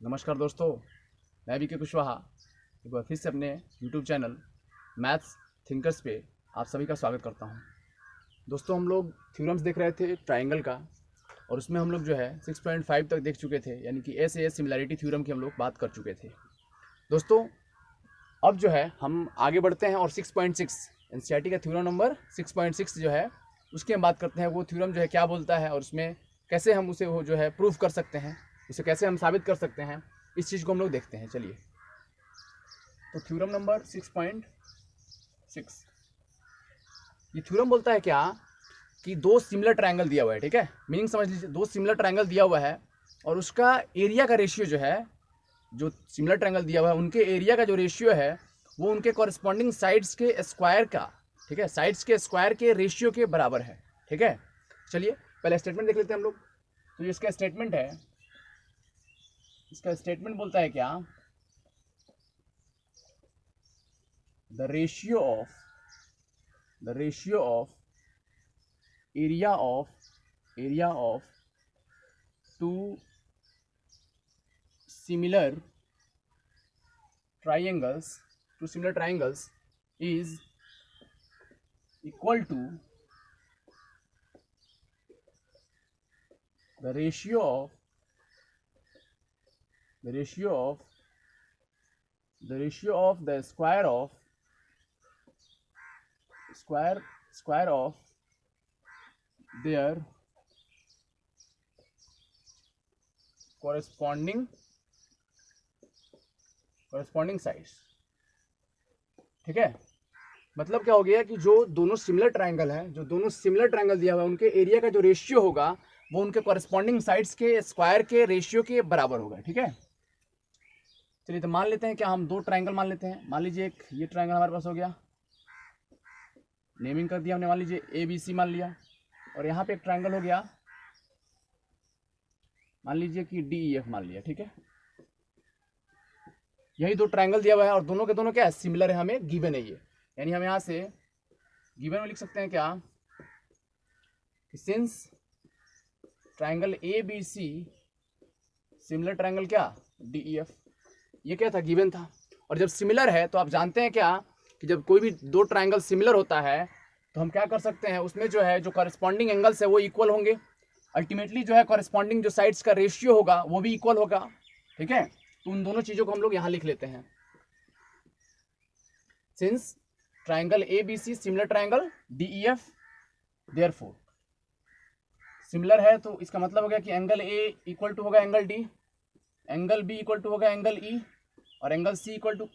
नमस्कार दोस्तों, मैं वी के कुशवाहा एक बार फिर से अपने YouTube चैनल मैथ्स थिंकर्स पे आप सभी का स्वागत करता हूं। दोस्तों, हम लोग थ्योरम्स देख रहे थे ट्रायंगल का, और उसमें हम लोग जो है 6.5 तक देख चुके थे, यानी कि एस सिमिलैरिटी थ्योरम की हम लोग बात कर चुके थे। दोस्तों, अब जो है हम आगे बढ़ते हैं और 6.6 एनसीईआरटी का थ्योरम नंबर 6.6 जो है उसकी हम बात करते हैं। वो थ्योरम जो है क्या बोलता है और उसमें कैसे हम उसे वो जो है प्रूफ कर सकते हैं, उसे कैसे हम साबित कर सकते हैं, इस चीज़ को हम लोग देखते हैं। चलिए, तो थ्योरम नंबर 6.6 ये थ्योरम बोलता है क्या कि दो सिमिलर ट्रायंगल दिया हुआ है। ठीक है, मीनिंग समझ लीजिए। दो सिमिलर ट्रायंगल दिया हुआ है और उसका एरिया का रेशियो जो है, जो सिमिलर ट्रायंगल दिया हुआ है उनके एरिया का जो रेशियो है वो उनके कॉरेस्पॉन्डिंग साइड्स के स्क्वायर का, ठीक है, साइड्स के स्क्वायर के रेशियो के बराबर है। ठीक है, चलिए पहले स्टेटमेंट देख लेते हैं हम लोग। तो इसका स्टेटमेंट है, इसका स्टेटमेंट बोलता है क्या, the ratio of area of two similar triangles is equal to the ratio of the square of their corresponding sides. ठीक है, मतलब क्या हो गया कि जो दोनों सिमिलर ट्रायंगल है, जो दोनों सिमिलर ट्रायंगल दिया हुआ है उनके एरिया का जो रेशियो होगा वो उनके कॉरेस्पॉन्डिंग साइड्स के स्क्वायर के रेशियो के बराबर होगा। ठीक है, चलिए तो मान लेते हैं क्या, हम दो ट्रायंगल मान लेते हैं। मान लीजिए एक ये ट्रायंगल हमारे पास हो गया, नेमिंग कर दिया हमने, मान लीजिए ABC मान लिया, और यहाँ पे एक ट्रायंगल हो गया, मान लीजिए कि DEF मान लिया। ठीक है, यही दो ट्रायंगल दिया हुआ है और दोनों के दोनों क्या है, सिमिलर है, हमें गिवन है ये। यानी हम यहाँ से गिवन में लिख सकते हैं क्या, since triangle ABC similar triangle क्या DEF, ये क्या था, गिवन था। और जब सिमिलर है तो आप जानते हैं क्या कि जब कोई भी दो ट्रायंगल सिमिलर होता है तो हम क्या कर सकते हैं, उसमें जो है जो कॉरेस्पॉन्डिंग एंगल्स है वो इक्वल होंगे। अल्टीमेटली जो है कॉरेस्पॉन्डिंग जो साइड्स का रेशियो होगा वो भी इक्वल होगा। ठीक है, तो उन दोनों चीजों को हम लोग यहां लिख लेते हैं। Since triangle ABC similar triangle DEF, therefore similar है तो इसका मतलब हो गया कि एंगल A इक्वल टू होगा angle D, angle B equal to होगा एंगल E, और एंगल C इक्वल टू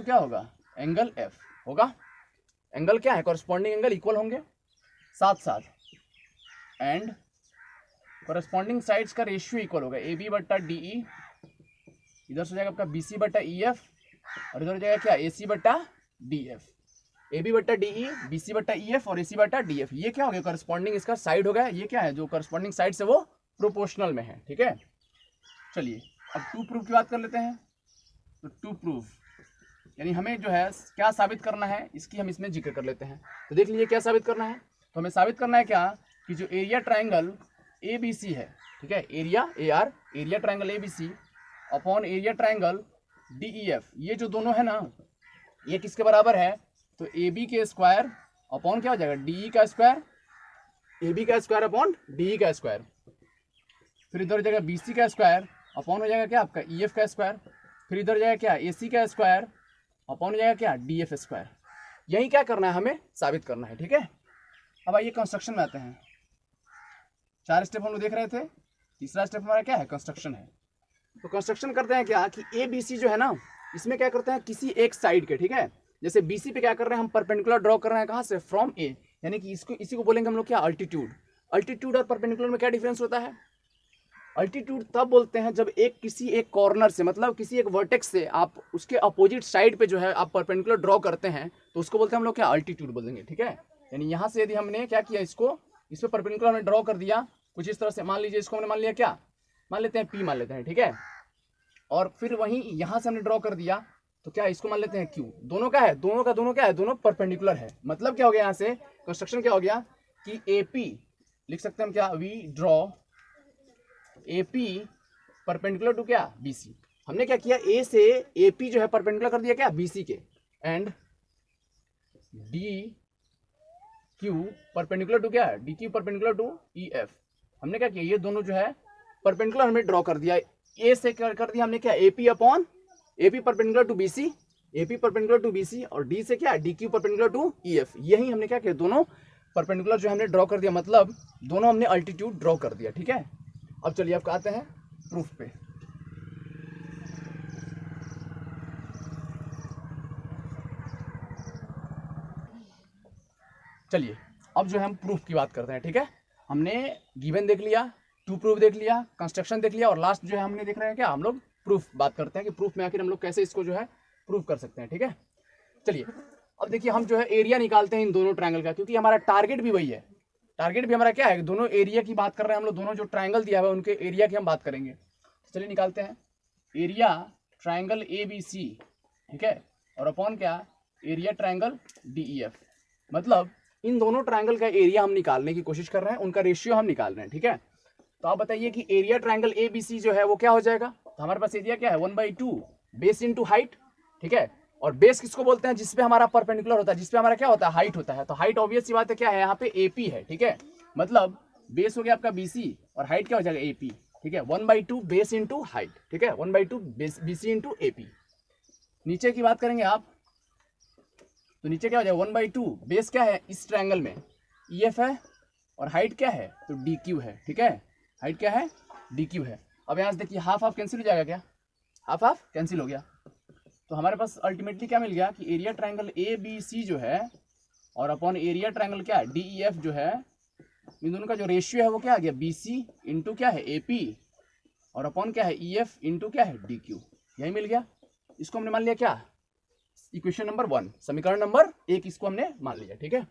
क्या होगा, एंगल F होगा। एंगल क्या है, कॉरेस्पॉन्डिंग एंगल इक्वल होंगे साथ साथ, एंड कॉरेस्पॉन्डिंग साइड्स का रेशियो इक्वल होगा। AB बट्टा DE, इधर से हो जाएगा आपका BC बट्टा EF, और इधर हो जाएगा क्या, AC बट्टा DF। AB बट्टा DE, BC बट्टा EF और AC बट्टा DF, ये क्या हो गया, कॉरेस्पॉन्डिंग इसका साइड हो गया। ये क्या है, जो कॉरेस्पॉन्डिंग साइड से वो प्रोपोर्शनल में है। ठीक है, चलिए अब टू प्रूफ की बात कर लेते हैं। तो टू प्रूफ यानी हमें जो है क्या साबित करना है, इसकी हम इसमें जिक्र कर लेते हैं। तो देख लीजिए क्या साबित करना है। तो हमें साबित करना है क्या कि जो एरिया ट्रायंगल ABC है, ठीक है, area triangle ABC upon area triangle DEF, ये जो दोनों है ना, ये किसके बराबर है, तो AB के स्क्वायर अपॉन क्या हो जाएगा, DE का स्क्वायर, AB का स्क्वायर अपॉन DE का स्क्वायर, फिर इधर हो जाएगा BC का स्क्वायर अपॉन हो जाएगा क्या आपका EF का स्क्वायर, फिर इधर हो जाएगा क्या AC का स्क्वायर अपॉन हो जाएगा क्या DF स्क्वायर। यही क्या करना है, हमें साबित करना है। ठीक है, अब आइए कंस्ट्रक्शन में आते हैं। 4 स्टेप हम लोग देख रहे थे, तीसरा स्टेप हमारा क्या है, कंस्ट्रक्शन है। तो कंस्ट्रक्शन करते हैं क्या कि ABC जो है ना, इसमें क्या करते हैं, किसी एक साइड के, ठीक है, जैसे BC पे क्या कर रहे हैं हम, परपेंडिकुलर ड्रॉ कर रहे हैं, कहाँ से, फ्रॉम A, यानी कि इसी को बोलेंगे हम लोग क्या, अल्टीट्यूड। अल्टीट्यूड और परपेंडिकुलर में क्या डिफरेंस होता है, अल्टीट्यूड तब बोलते हैं जब किसी एक कॉर्नर से, मतलब किसी एक वर्टेक्स से आप उसके अपोजिट साइड पे जो है आप परपेंडिकुलर ड्रॉ करते हैं तो उसको बोलते हैं हम लोग क्या, अल्टीट्यूड बोलेंगे। ठीक है, यानी यहाँ से यदि हमने क्या किया, इस पर परपेंडिकुलर हमने ड्रॉ कर दिया कुछ इस तरह से, मान लीजिए इसको हमने मान लिया क्या, मान लेते हैं P मान लेते हैं। ठीक है, और फिर वहीं यहाँ से हमने ड्रॉ कर दिया तो क्या, इसको मान लेते हैं Q। दोनों क्या है, दोनों क्या है, दोनों परपेंडिकुलर है। मतलब क्या हो गया, यहाँ से कंस्ट्रक्शन क्या हो गया कि AP लिख सकते हैं हम क्या, we draw AP perpendicular to क्या, BC। हमने क्या किया, ए से AP जो है परपेंडिकुलर कर दिया क्या, BC के, एंड DQ परपेंडिकुलर टू क्या, DQ परपेंडिकुलर टू EF। हमने क्या किया, ये दोनों जो है परपेंडिकुलर हमने ड्रॉ कर दिया। ए से कर दिया हमने क्या, AP upon AP perpendicular to BC, AP perpendicular to BC, और D से क्या, DQ परपेंडिकुलर टू EF। यही हमने क्या किया, दोनों परपेंडिकुलर जो हमने ड्रॉ कर दिया, मतलब दोनों हमने अल्टीट्यूड ड्रॉ कर दिया। ठीक है, अब चलिए आप आते हैं प्रूफ पे। चलिए अब जो है हम प्रूफ की बात करते हैं। ठीक है, हमने गिवन देख लिया, टू प्रूफ देख लिया, कंस्ट्रक्शन देख लिया, और लास्ट जो है हमने देख रहे हैं क्या, हम लोग प्रूफ बात करते हैं कि प्रूफ में आखिर हम लोग कैसे इसको जो है प्रूफ कर सकते हैं। ठीक है, चलिए अब देखिए हम जो है एरिया निकालते हैं इन दोनों ट्रायंगल का, क्योंकि हमारा टारगेट भी वही है। टारगेट भी हमारा क्या है, दोनों एरिया की बात कर रहे हैं हम लोग, दोनों जो ट्रायंगल दिया हुआ है उनके एरिया की हम बात करेंगे। तो चलिए निकालते हैं एरिया ट्रायंगल ABC, ठीक है, और अपॉन क्या, एरिया ट्रायंगल DEF। मतलब इन दोनों ट्रायंगल का एरिया हम निकालने की कोशिश कर रहे हैं, उनका रेशियो हम निकाल रहे हैं। ठीक है, तो आप बताइए कि एरिया ट्रायंगल ABC जो है वो क्या हो जाएगा। तो हमारे पास एरिया क्या है, 1/2 बेस इंटू हाइट। ठीक है, और बेस किसको बोलते हैं, जिसपे हमारा परपेंडिकुलर होता है, जिसपे हमारा क्या होता है, हाइट होता है। तो हाइट ऑब्वियस सी बात है क्या है, यहाँ पे AP है। ठीक है, मतलब बेस हो गया आपका BC और हाइट क्या हो जाएगा AP। ठीक है, 1/2 बेस इंटू हाइट। ठीक है, 1/2 BC इंटू AP। नीचे की बात करेंगे आप, तो नीचे क्या हो जाएगा, 1/2 बेस क्या है इस ट्रायंगल में, EF है, और हाइट क्या है, तो DQ है। ठीक है, हाइट क्या है, DQ है। अब यहाँ से देखिए हाफ हाफ कैंसिल हो जाएगा क्या, हाफ हाफ कैंसिल हो गया। तो हमारे पास अल्टीमेटली क्या मिल गया कि एरिया ट्रायंगल ABC जो है और अपॉन एरिया ट्रायंगल क्या है DEF जो है, इन दोनों का जो रेशियो है वो क्या आ गया, BC इंटू क्या है AP, और अपॉन क्या है EF इंटू क्या है DQ। यही मिल गया। इसको हमने मान लिया क्या, इक्वेशन नंबर 1, समीकरण नंबर 1, इसको हमने मान लिया। ठीक है,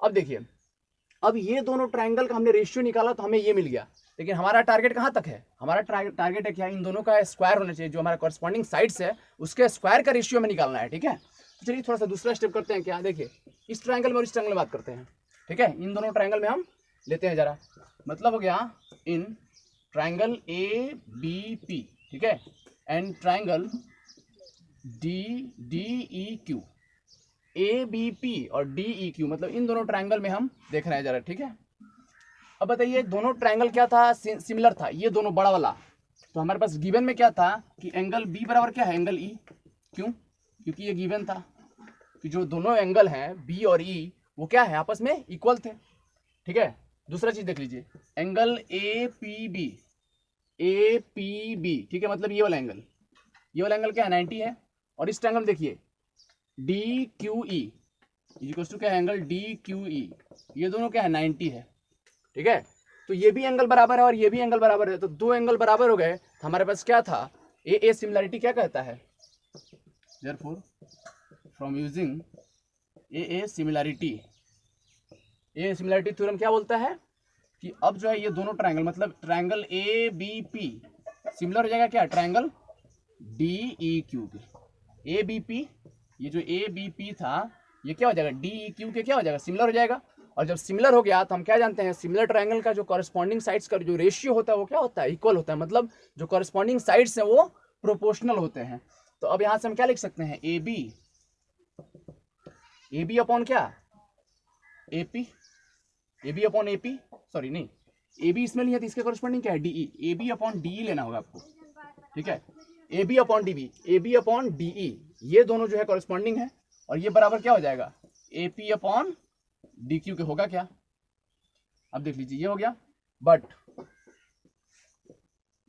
अब देखिए, अब ये दोनों ट्रायंगल का हमने रेशियो निकाला तो हमें ये मिल गया, लेकिन हमारा टारगेट कहाँ तक है, हमारा टारगेट है क्या, इन दोनों का स्क्वायर होना चाहिए, जो हमारा कॉरस्पॉन्डिंग साइड्स है उसके स्क्वायर का रेशियो हमें निकालना है। ठीक है, तो चलिए थोड़ा सा दूसरा स्टेप करते हैं। क्या, देखिए इस ट्रायंगल में और इस ट्रायंगल में बात करते हैं। ठीक है, इन दोनों ट्रायंगल में हम लेते हैं जरा, मतलब हो गया इन ट्रायंगल ABP, ठीक है, एंड ट्रायंगल DEQ, ABP और DEQ, मतलब इन दोनों ट्रायंगल में हम देख रहे हैं जरा। ठीक है, अब बताइए दोनों ट्रायंगल क्या था, सिमिलर था, ये दोनों बड़ा वाला। तो हमारे पास गिवन में क्या था कि एंगल B बराबर क्या है, एंगल E। क्यों, क्योंकि ये गिवन था कि जो दोनों एंगल हैं B और E वो क्या है, आपस में इक्वल थे। ठीक है, दूसरा चीज देख लीजिए, एंगल APB, ठीक है, मतलब ये वाला एंगल क्या है, 90 है। और इस ट्रायंगल देखिए DQE इक्वल्स टू क्या है, एंगल DQE, ये दोनों क्या है, 90 है। ठीक है, तो ये भी एंगल बराबर है और ये भी एंगल बराबर है, तो दो एंगल बराबर हो गए। तो हमारे पास क्या था, ए सिमिलरिटी क्या कहता है, therefore from using A similarity theorem क्या बोलता है कि अब जो है ये दोनों ट्रायंगल, मतलब ट्रायंगल ABP सिमिलर हो जाएगा क्या, ट्रायंगल DEQ के। ABP, ये जो ABP था ये क्या हो जाएगा, DEQ के क्या हो जाएगा, सिमिलर हो जाएगा। और जब सिमिलर हो गया तो हम क्या जानते हैं, सिमिलर ट्रायंगल का जो कॉरस्पॉन्डिंग साइड्स का जो रेशियो होता है वो क्या होता है, इक्वल होता है, मतलब जो कॉरस्पॉन्डिंग साइड्स हैं वो प्रोपोर्शनल होते हैं। तो अब यहां से हम क्या लिख सकते हैं, AB अपॉन क्या, AP, AB upon AP, sorry नहीं, AB इसमें नहीं है तो इसके कॉरस्पॉन्डिंग क्या है, DE, AB अपॉन DE लेना होगा आपको। ठीक है, AB अपॉन DE, ये दोनों जो है कॉरस्पॉन्डिंग है, और ये बराबर क्या हो जाएगा, AP अपॉन DQ के होगा क्या। अब देख लीजिए ये हो गया, बट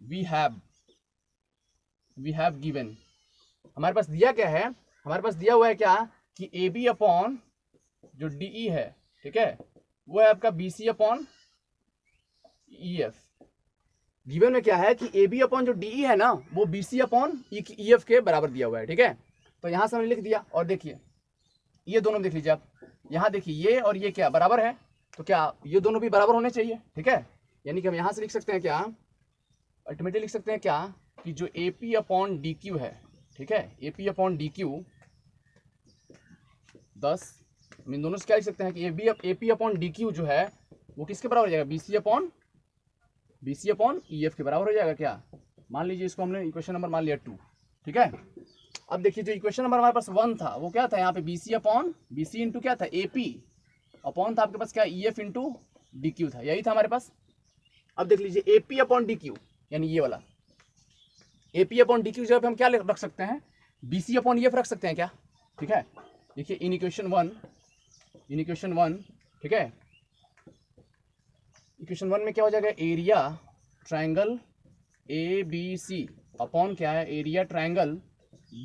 वी हैव गिवन, हमारे पास दिया क्या है, हमारे पास दिया हुआ है क्या कि AB अपॉन जो DE है, ठीक है, वो है आपका BC अपॉन EF। गिवन में क्या है कि AB अपॉन जो DE है ना वो BC अपॉन EF के बराबर दिया हुआ है। ठीक है, तो यहां से हमने लिख दिया, और देखिए ये दोनों देख लीजिए आप, यहाँ देखिए ये और ये क्या बराबर है, तो क्या ये दोनों भी बराबर होने चाहिए। ठीक है, यानी कि हम यहाँ से लिख सकते हैं क्या, अल्टीमेटली लिख सकते हैं क्या कि जो AP अपॉन DQ है, ठीक है, AP अपॉन DQ 10, इन दोनों से क्या लिख सकते हैं कि AP अपॉन DQ जो है वो किसके बराबर हो जाएगा, BC अपॉन EF के बराबर हो जाएगा क्या, मान लीजिए इसको हमने इक्वेशन नंबर मान लिया 2, ठीक है। अब देखिए जो इक्वेशन नंबर हमारे पास 1 था वो क्या था, यहाँ पे BC अपॉन BC इंटू क्या था AP अपॉन था आपके पास क्या EF इंटू DQ था, यही था हमारे पास। अब देख लीजिए AP अपॉन DQ यानी ये वाला AP अपॉन DQ जगह पे हम क्या रख सकते हैं, BC अपॉन EF रख सकते हैं क्या, ठीक है। देखिए इन इक्वेशन 1 ठीक है, इक्वेशन 1 में क्या हो जाएगा, एरिया ट्रायंगल ABC अपॉन क्या है, एरिया ट्रायंगल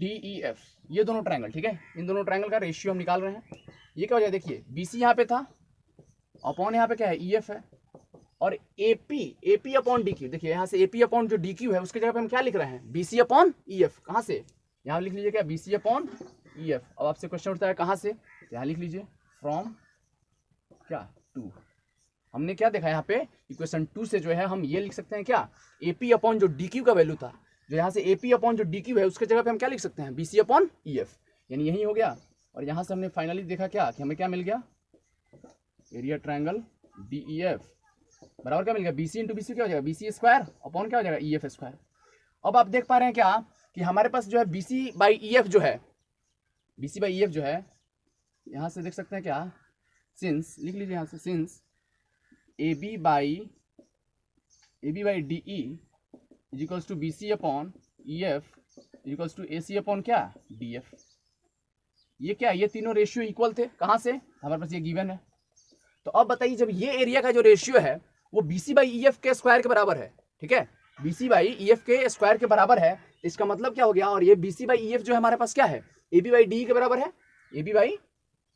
DEF, ये दोनों ट्रायंगल, ठीक है। इन दोनों ट्रायंगल का रेशियो हम निकाल रहे हैं। ये क्या हो जाएगा, देखिए BC यहाँ पे था अपॉन यहाँ पे क्या है EF है, और AP अपॉन DQ, देखिए यहाँ से AP अपॉन जो DQ है उसके जगह पे हम क्या लिख रहे हैं, BC अपॉन EF। कहाँ से, यहाँ लिख लीजिए क्या, BC अपॉन EF। अब आपसे क्वेश्चन उठता है कहाँ से, यहाँ लिख लीजिए फ्रॉम क्या 2। हमने क्या देखा यहाँ पे इक्वेशन 2 से जो है हम ये लिख सकते हैं क्या, AP अपॉन जो DQ का वैल्यू था, जो यहाँ से AP अपॉन जो DQ है उसके जगह पे हम क्या लिख सकते हैं, BC अपॉन EF, यानी यही हो गया। और यहाँ से हमने फाइनली देखा क्या कि हमें क्या मिल गया, एरिया ट्रायंगल DEF बराबर क्या मिल गया, BC इंटू BC क्या हो जाएगा, BC स्क्वायर अपॉन क्या हो जाएगा, EF स्क्वायर। अब आप देख पा रहे हैं क्या कि हमारे पास जो है BC बाई EF जो है, BC बाई EF जो है, यहाँ से देख सकते हैं क्या, सिंस लिख लीजिए यहाँ से, since AB by DE is equals to BC upon EF is equals to AC upon क्या DF। ये क्या, ये तीनों रेशियो इक्वल थे, कहाँ से, हमारे पास ये गिवन है। तो अब बताइए जब ये एरिया का जो रेशियो है वो BC बाई EF के स्क्वायर के बराबर है, ठीक है, BC बाई EF के स्क्वायर के बराबर है, इसका मतलब क्या हो गया, और ये BC बाई EF जो है हमारे पास क्या है, AB बाई DE के बराबर है, AB बाई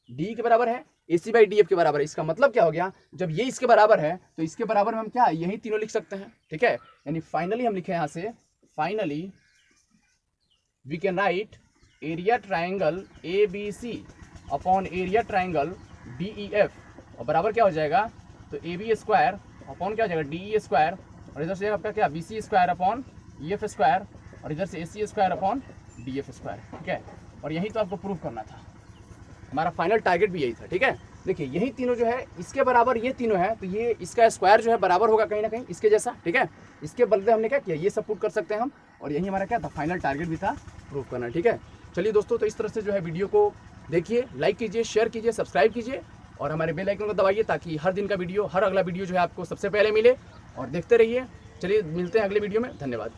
DE के बराबर है, AC बाई DF के बराबर है। इसका मतलब क्या हो गया, जब ये इसके बराबर है तो इसके बराबर में हम क्या, यही तीनों लिख सकते हैं, ठीक है। यानी फाइनली हम लिखे यहाँ से, finally we can write area triangle ABC upon area triangle DEF, और बराबर क्या हो जाएगा, तो AB स्क्वायर अपॉन क्या हो जाएगा, DE स्क्वायर, और इधर से आपका क्या BC square upon EF square, और इधर से AC square upon DF square, ठीक है। और यही तो आपको प्रूव करना था, हमारा फाइनल टारगेट भी यही था, ठीक है। देखिए यही तीनों जो है इसके बराबर ये तीनों है, तो ये इसका स्क्वायर जो है बराबर होगा कहीं ना कहीं इसके जैसा, ठीक है। इसके बदले हमने क्या किया, ये सब पुट कर सकते हैं हम, और यही हमारा क्या था, फाइनल टारगेट भी था प्रूव करना, ठीक है। चलिए दोस्तों, तो इस तरह से जो है वीडियो को देखिए, लाइक कीजिए, शेयर कीजिए, सब्सक्राइब कीजिए, और हमारे बेल आइकन को दबाइए ताकि हर दिन का वीडियो, हर अगला वीडियो जो है आपको सबसे पहले मिले, और देखते रहिए। चलिए मिलते हैं अगले वीडियो में, धन्यवाद।